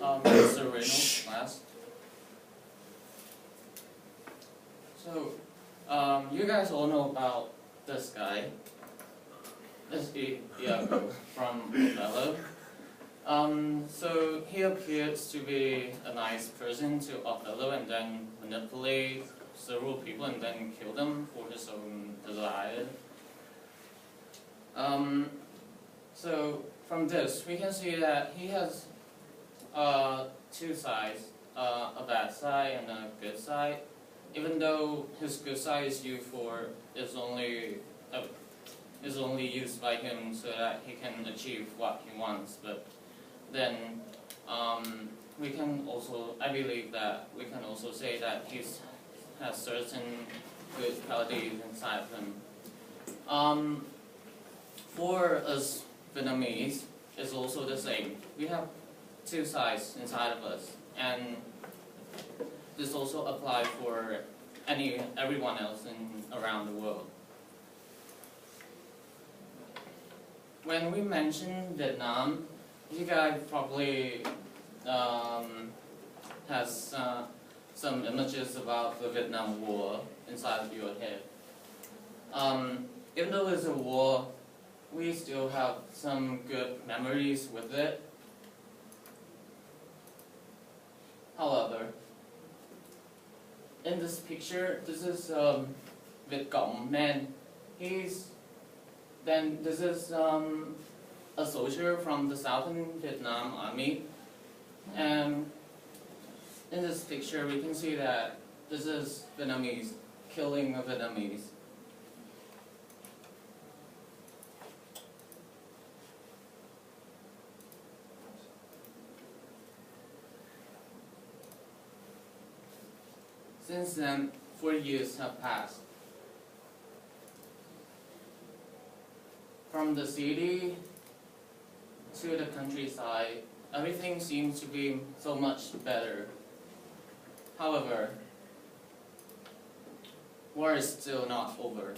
Mr. Reynolds class. So, you guys all know about this guy. This Iago from Othello. So he appears to be a nice person to Othello and then manipulate several people and then kill them for his own desire. So from this we can see that he has two sides, a bad side and a good side. Even though his good side is only used by him so that he can achieve what he wants, but then I believe that we can also say that he has certain good qualities inside of him. For us Vietnamese, it's also the same. We have two sides inside of us, and this also applies for everyone else around the world. When we mention Vietnam, you guys probably has some images about the Vietnam War inside of your head. Even though it's a war, we still have some good memories with it. However, in this picture, this is Viet Cong man. This is a soldier from the Southern Vietnam Army, and in this picture we can see that this is Vietnamese killing a Vietnamese. Since then, 4 years have passed. From the city to the countryside, everything seems to be so much better. However, war is still not over.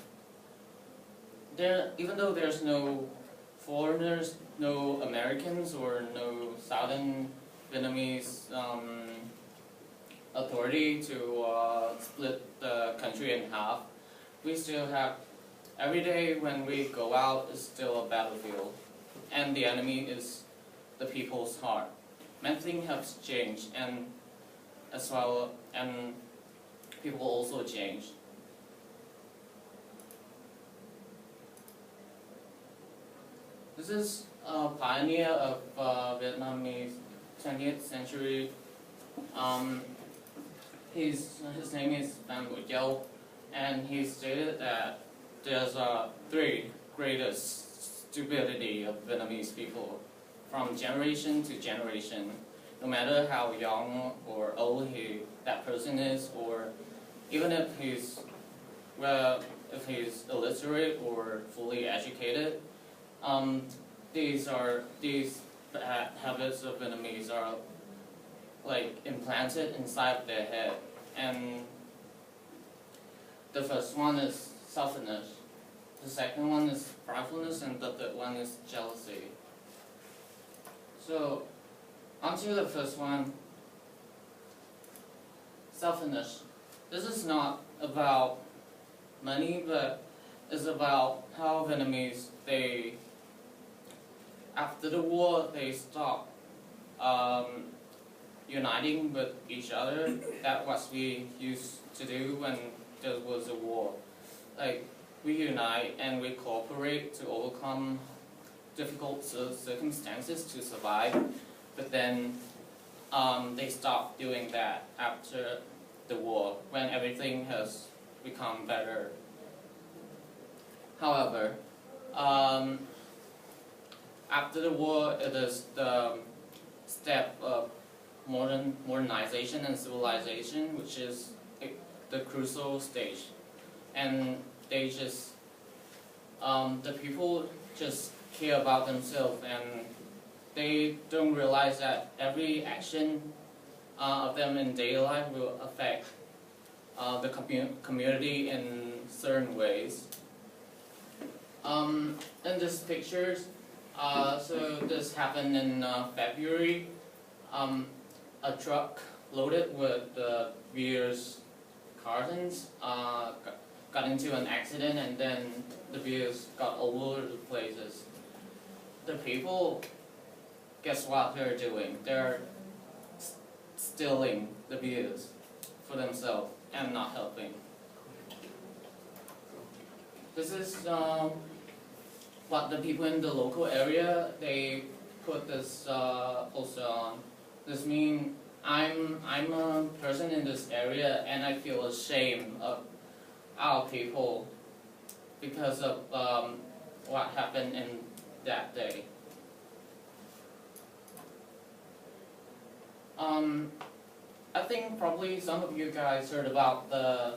Even though there's no foreigners, no Americans, or no Southern Vietnamese authority to split the country in half, we still have, every day when we go out is still a battlefield, and the enemy is the people's heart. Many things have changed, and people also change. This is a pioneer of Vietnamese 20th century. His name is Van Bội Châu, and he stated that there's three greatest stupidity of Vietnamese people from generation to generation, no matter how young or old that person is, or even if he's illiterate or fully educated. These bad habits of Vietnamese are like implanted inside their head, and the first one is selfishness, the second one is pridefulness, and the third one is jealousy. So, onto the first one, selfishness. This is not about money, but it's about how Vietnamese, after the war, they stopped uniting with each other. That's what we used to do when there was a war. Like, we unite and we cooperate to overcome difficult circumstances to survive, but then they stopped doing that after the war, when everything has become better. However, after the war, it is the step of modernization and civilization, which is the crucial stage. And they just, the people just care about themselves, and they don't realize that every action of them in daily life will affect the community in certain ways. In this pictures, so this happened in February. a truck loaded with beers cartons got into an accident, and then the beers got all over the places. The people, guess what they're doing? They're stealing the beers for themselves and not helping. This is what the people in the local area, they put this poster on. This means I'm a person in this area, and I feel ashamed of our people because of what happened in that day. I think probably some of you guys heard about the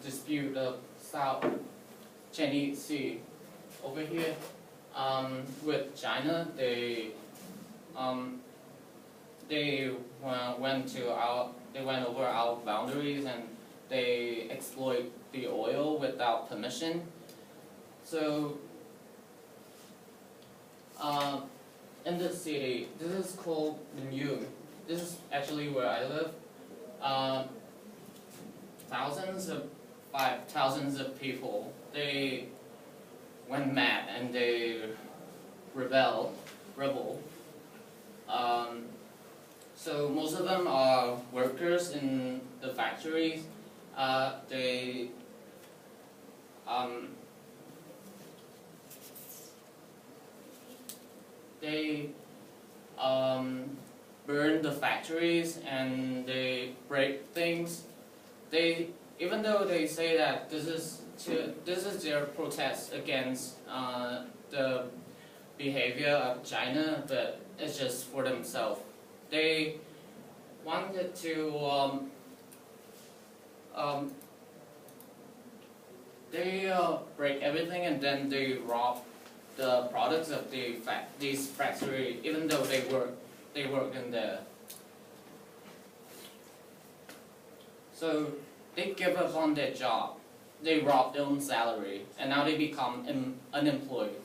dispute of South China Sea over here with China. They went over our boundaries, and they exploit the oil without permission. So in this city, this is called Ningyu. This is actually where I live. Thousands of people, they went mad and they rebel. So most of them are workers in the factories. They burn the factories and they break things. Even though they say that this is their protest against the behavior of China, but it's just for themselves. They wanted to break everything, and then they rob the products of these factories, even though they work in there. So they give up on their job. They rob their own salary, and now they become unemployed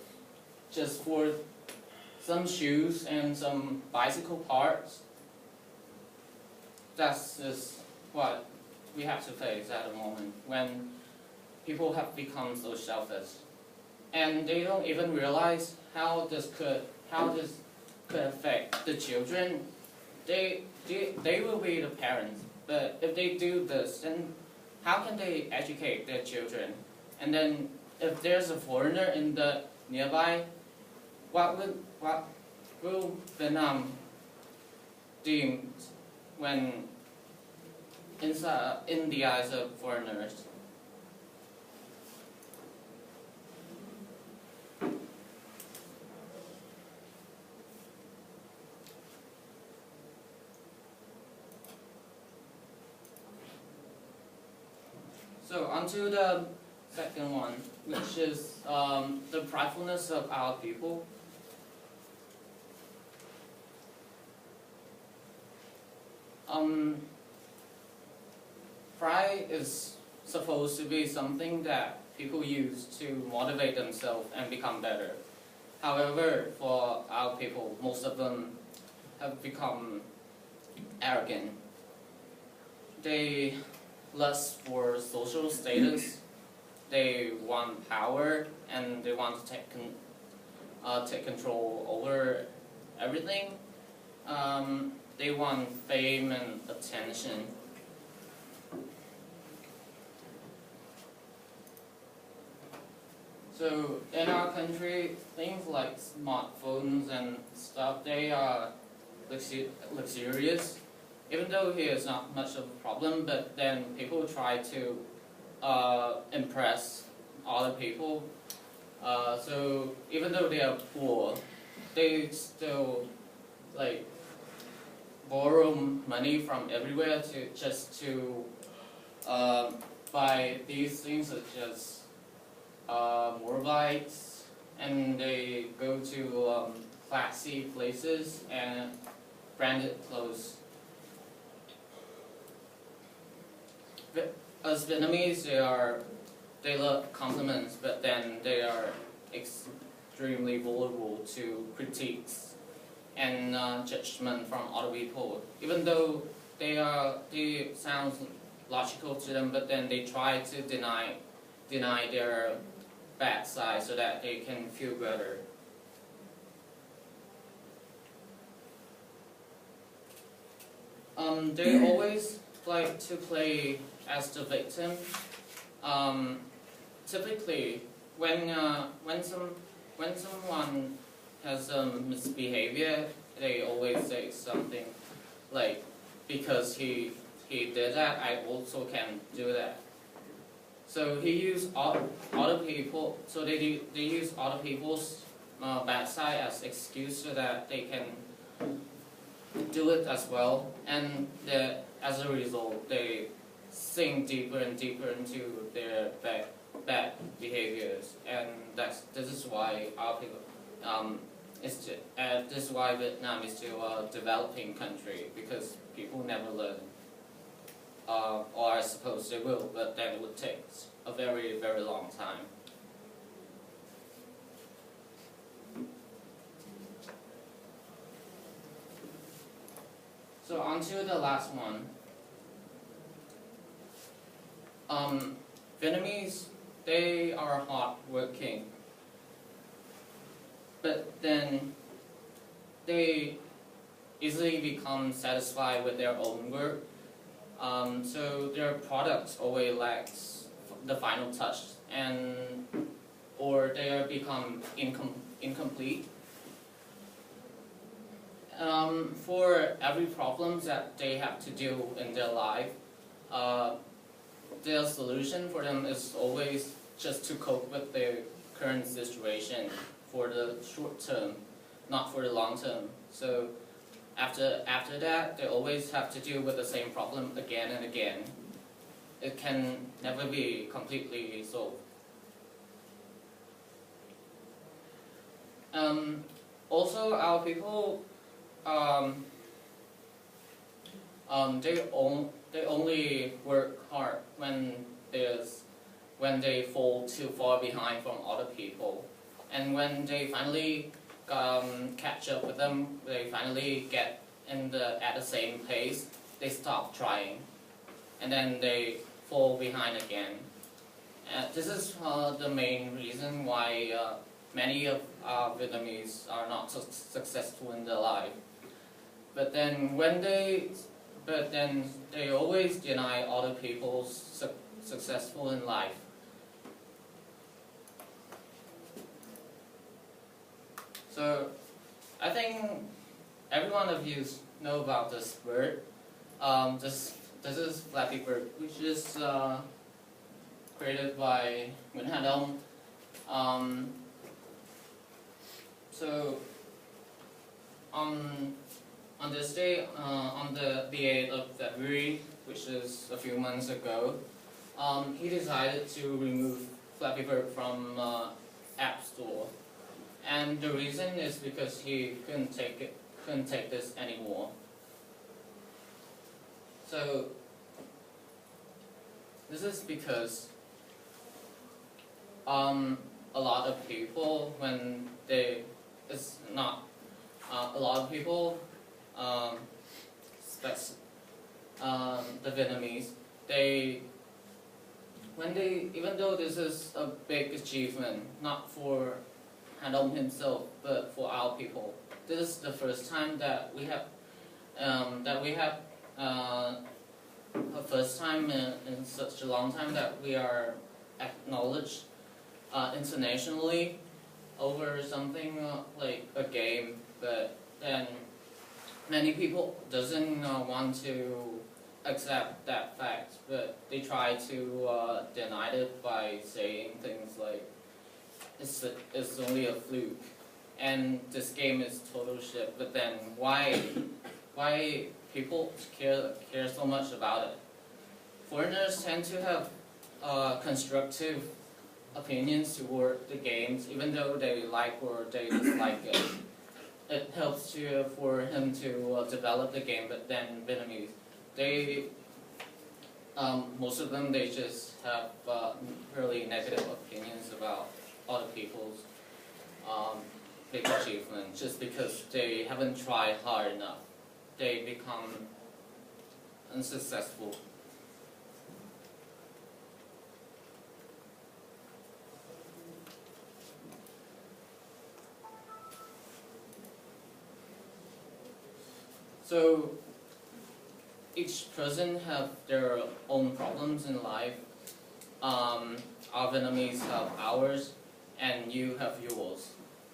just for some shoes and some bicycle parts. That's just what we have to face at the moment when people have become so selfish, and they don't even realize how this could affect the children. They will be the parents, but if they do this, then how can they educate their children? And then if there's a foreigner in the nearby, what will Vietnam deem when in the eyes of foreigners? So onto the second one, which is the pridefulness of our people. Pride is supposed to be something that people use to motivate themselves and become better. However, for our people, most of them have become arrogant. They lust for social status. They want power, and they want to take control over everything. They want fame and attention. So in our country, things like smartphones and stuff, they are luxurious. Even though here is not much of a problem, but then people try to impress other people. So even though they are poor, they still borrow money from everywhere to buy these things such as motorbikes, and they go to classy places and branded clothes. As Vietnamese, they love compliments, but then they are extremely vulnerable to critiques and judgment from other people, even though they sound logical to them, but then they try to deny their bad side so that they can feel better. They always like to play as the victim. Typically, when someone has misbehavior, they always say something like, "Because he did that, I also can do that." So he used other people. So they use other people's bad side as excuse so that they can do it as well, and as a result, they sink deeper and deeper into their bad behaviors, and this is why our people this is why Vietnam is still a developing country, because people never learn, or I suppose they will, but then it would take a very, very long time. So on to the last one. Vietnamese, they are hardworking, but then they easily become satisfied with their own work. So their products always lacks the final touch, or they become incomplete. For every problem that they have to deal in their life, their solution for them is always just to cope with their current situation for the short term, not for the long term. So after that, they always have to deal with the same problem again and again. It can never be completely solved. Also, our people, they only work hard when they fall too far behind from other people, and when they finally catch up with them, they finally get at the same pace, they stop trying, and then they fall behind again. This is the main reason why many of our Vietnamese are not so successful in their life. But then they always deny other people's successful in life. So I think every one of you know about this bird. This is Flappy Bird, which is created by Nguyễn Hà Đông. So on this day, on the 8th of February, which is a few months ago, he decided to remove Flappy Bird from App Store, and the reason is because he couldn't take this anymore. So this is because a lot of people, the Vietnamese, even though this is a big achievement, not for Han Dong himself, but for our people, this is the first time that we have a first time in such a long time that we are acknowledged internationally over something like a game. But then many people doesn't want to accept that fact, but they try to deny it by saying things like it's only a fluke and this game is total shit. But then why people care so much about it? Foreigners tend to have constructive opinions toward the games, even though they like or they dislike it. It helps for him to develop the game. But then Vietnamese, most of them, they just have really negative opinions about other people's big achievement just because they haven't tried hard enough. They become unsuccessful. So each person have their own problems in life. Our Vietnamese have ours, and you have yours.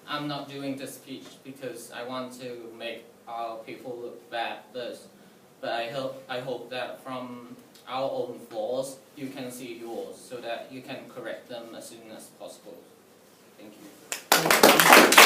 I'm not doing this speech because I want to make our people look bad, but I hope that from our own flaws, you can see yours, so that you can correct them as soon as possible. Thank you.